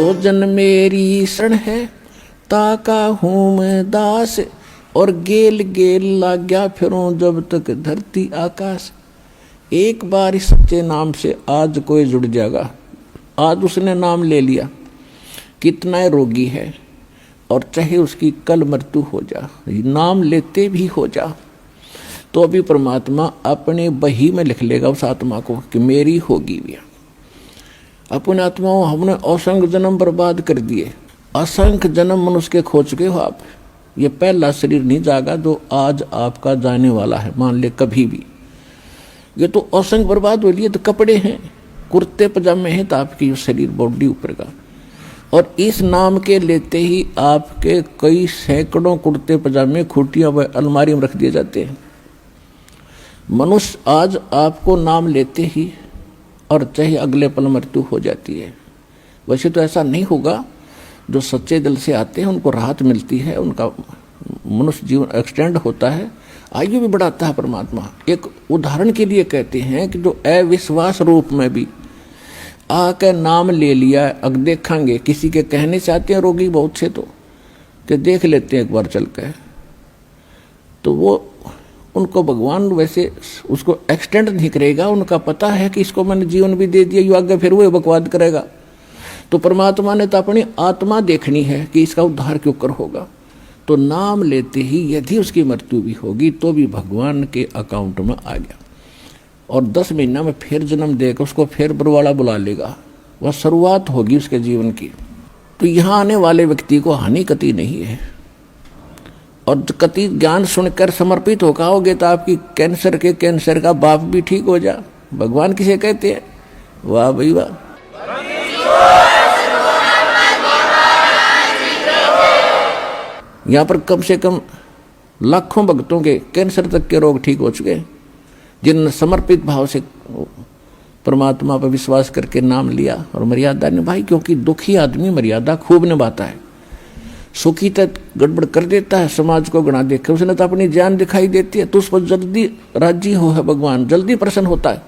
जो जन मेरी शरण है ताका हूँ मैं दास, और गेल गेल लाग्या फिरूं जब तक धरती आकाश। एक बार इस सच्चे नाम से आज कोई जुड़ जाएगा। आज उसने नाम ले लिया, कितना रोगी है, और चाहे उसकी कल मृत्यु हो जा, नाम लेते भी हो जा, तो अभी परमात्मा अपने बही में लिख लेगा उस आत्मा को कि मेरी होगी भी। अपने आत्माओं हमने असंख्य जन्म बर्बाद कर दिए, असंख्य जन्म मनुष्य के खो चुके हो आप। ये पहला शरीर नहीं जागा जो आज आपका जाने वाला है, मान ले कभी भी। ये तो असंख्य बर्बाद हो लिए, तो कपड़े हैं, कुर्ते पजामे हैं, तो आपकी शरीर बॉडी ऊपर का, और इस नाम के लेते ही आपके कई सैकड़ों कुर्ते पजामे खूटियां व अलमारी में रख दिए जाते हैं। मनुष्य आज आपको नाम लेते ही, और चाहे अगले पल मृत्यु हो जाती है। वैसे तो ऐसा नहीं होगा, जो सच्चे दिल से आते हैं उनको राहत मिलती है, उनका मनुष्य जीवन एक्सटेंड होता है, आयु भी बढ़ाता है परमात्मा। एक उदाहरण के लिए कहते हैं कि जो अविश्वास रूप में भी आकर नाम ले लिया, अब देखेंगे किसी के कहने से आते हैं रोगी बहुत से, तो कि देख लेते हैं एक बार चल के, तो वो उनको भगवान वैसे उसको एक्सटेंड नहीं करेगा। उनका पता है कि इसको मैंने जीवन भी दे दिया, यू आगे फिर वो बकवाद करेगा। तो परमात्मा ने तो अपनी आत्मा देखनी है कि इसका उद्धार क्यों कर होगा। तो नाम लेते ही यदि उसकी मृत्यु भी होगी तो भी भगवान के अकाउंट में आ गया, और 10 महीना में फिर जन्म देकर उसको फिर बरवाला बुला लेगा। वह शुरुआत होगी उसके जीवन की। तो यहाँ आने वाले व्यक्ति को हानि कति नहीं है, और कति ज्ञान सुनकर समर्पित होकर आओगे तो आपकी कैंसर का बाप भी ठीक हो जा। भगवान किसे कहते हैं? वाह भाई वाह। यहाँ पर कम से कम लाखों भक्तों के कैंसर तक के रोग ठीक हो चुके, जिनने समर्पित भाव से परमात्मा पर विश्वास करके नाम लिया और मर्यादा निभाई। क्योंकि दुखी आदमी मर्यादा खूब निभाता है, सुखी तक गड़बड़ कर देता है, समाज को गणा देखे। उसने तो अपनी जान दिखाई देती है, तो उस पर जल्दी राजी हो है भगवान, जल्दी प्रसन्न होता है,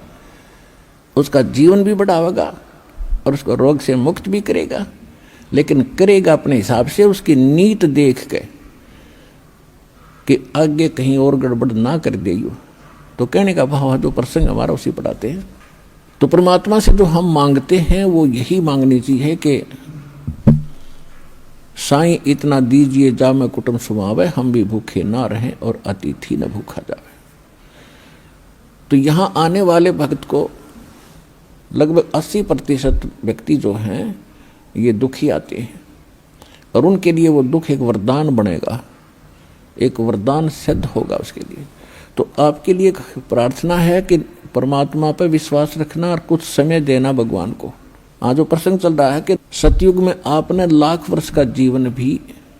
उसका जीवन भी बढ़ावेगा और उसको रोग से मुक्त भी करेगा। लेकिन करेगा अपने हिसाब से, उसकी नीत देख के कि आगे कहीं और गड़बड़ ना कर देगी। तो कहने का भाव है, जो प्रसंग हमारा उसी पढ़ाते हैं। तो परमात्मा से जो हम मांगते हैं वो यही मांगनी चाहिए कि साईं इतना दीजिए जा मैं कुटुंब सुमावे, हम भी भूखे ना रहें और अतिथि न भूखा जावे। तो यहाँ आने वाले भक्त को लगभग 80% व्यक्ति जो हैं ये दुखी आते हैं, और उनके लिए वो दुख एक वरदान बनेगा, एक वरदान सिद्ध होगा उसके लिए। तो आपके लिए प्रार्थना है कि परमात्मा पर विश्वास रखना और कुछ समय देना भगवान को। आज जो प्रसंग चल रहा है कि सतयुग में आपने लाख वर्ष का जीवन भी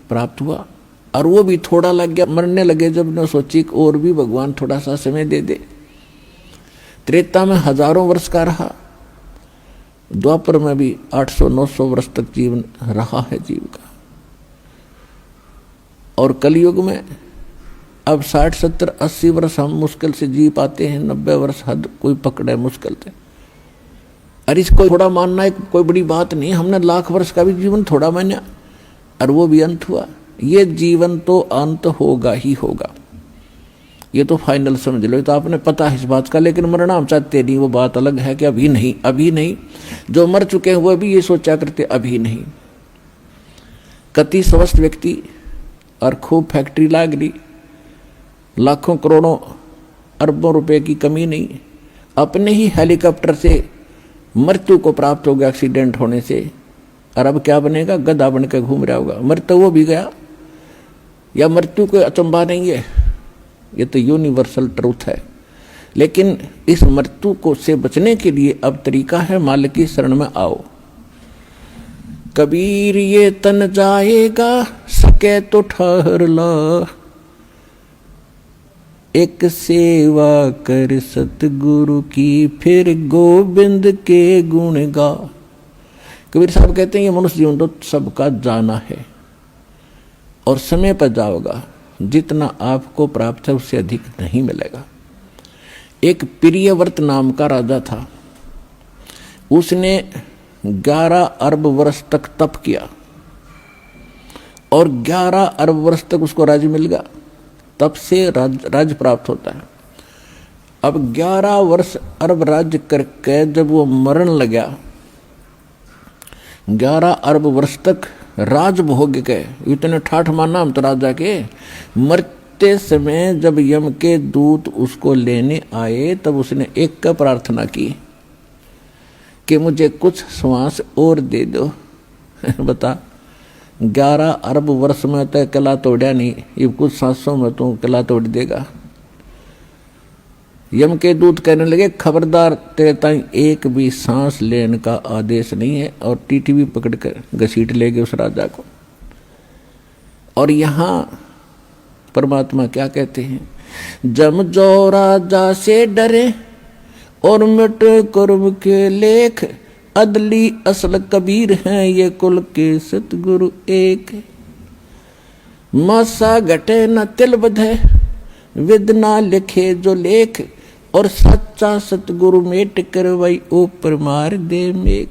प्राप्त हुआ, और वो भी थोड़ा लग गया, मरने लगे जब ने सोची और भी भगवान थोड़ा सा समय दे दे। त्रेता में हजारों वर्ष का रहा, द्वापर में भी 800-900 वर्ष तक जीवन रहा है जीव का, और कलयुग में अब 60-70-80 वर्ष हम मुश्किल से जी पाते हैं, 90 वर्ष हद कोई पकड़े मुश्किल से। अरे इसको थोड़ा मानना है कोई बड़ी बात नहीं, हमने लाख वर्ष का भी जीवन थोड़ा माना और वो भी अंत हुआ। ये जीवन तो अंत होगा ही होगा, ये तो फाइनल समझ लो, तो आपने पता है इस बात का। लेकिन मरना हम चाहते नहीं, वो बात अलग है कि अभी नहीं, अभी नहीं। जो मर चुके हैं वो भी ये सोचा करते अभी नहीं। कति स्वस्थ व्यक्ति और खूब फैक्ट्री लाग रही, लाखों करोड़ों अरबों रुपए की कमी नहीं, अपने ही हेलीकॉप्टर से मृत्यु को प्राप्त हो गया एक्सीडेंट होने से, और अब क्या बनेगा? गधा बन के घूम रहा होगा। मृत्यु वो भी गया, या मृत्यु कोई अचंभा नहीं है, ये तो यूनिवर्सल ट्रूथ है। लेकिन इस मृत्यु को से बचने के लिए अब तरीका है, मालिक की शरण में आओ। कबीर ये तन जाएगा, सके तो ठहर ला, एक सेवा कर सतगुरु की, फिर गोविंद के गुण गा। कबीर साहब कहते हैं ये मनुष्य जीवन तो सबका जाना है, और समय पर जाओगा, जितना आपको प्राप्त है उससे अधिक नहीं मिलेगा। एक प्रियव्रत नाम का राजा था, उसने 11 अरब वर्ष तक तप किया और 11 अरब वर्ष तक उसको राज्य मिल गया। तप से राज्य प्राप्त होता है। अब 11 वर्ष अरब राज्य करके जब वो मरण लगा, 11 अरब वर्ष तक राज भोग के, इतने ठाठ माना हम तो राजा के। मरते समय जब यम के दूत उसको लेने आए तब उसने एक का प्रार्थना की कि मुझे कुछ श्वास और दे दो। बता, 11 अरब वर्ष में तो किला तोड़ा नहीं, ये कुछ सांसों में तो किला तोड़ देगा। यम के दूत कहने लगे, खबरदार, तेरे ताई एक भी सांस लेने का आदेश नहीं है, और टीटी भी पकड़ कर घसीट ले गए उस राजा को। और यहां परमात्मा क्या कहते हैं, जम जो राजा से डरे और मिट कुर्ब के लेख, अदली असल कबीर हैं ये कुल के सतगुरु एक। मासा घटे न तिल बधे, विद ना लिखे जो लेख, और सच्चा सतगुरु मेट करवाई ऊपर मार दे मेघ।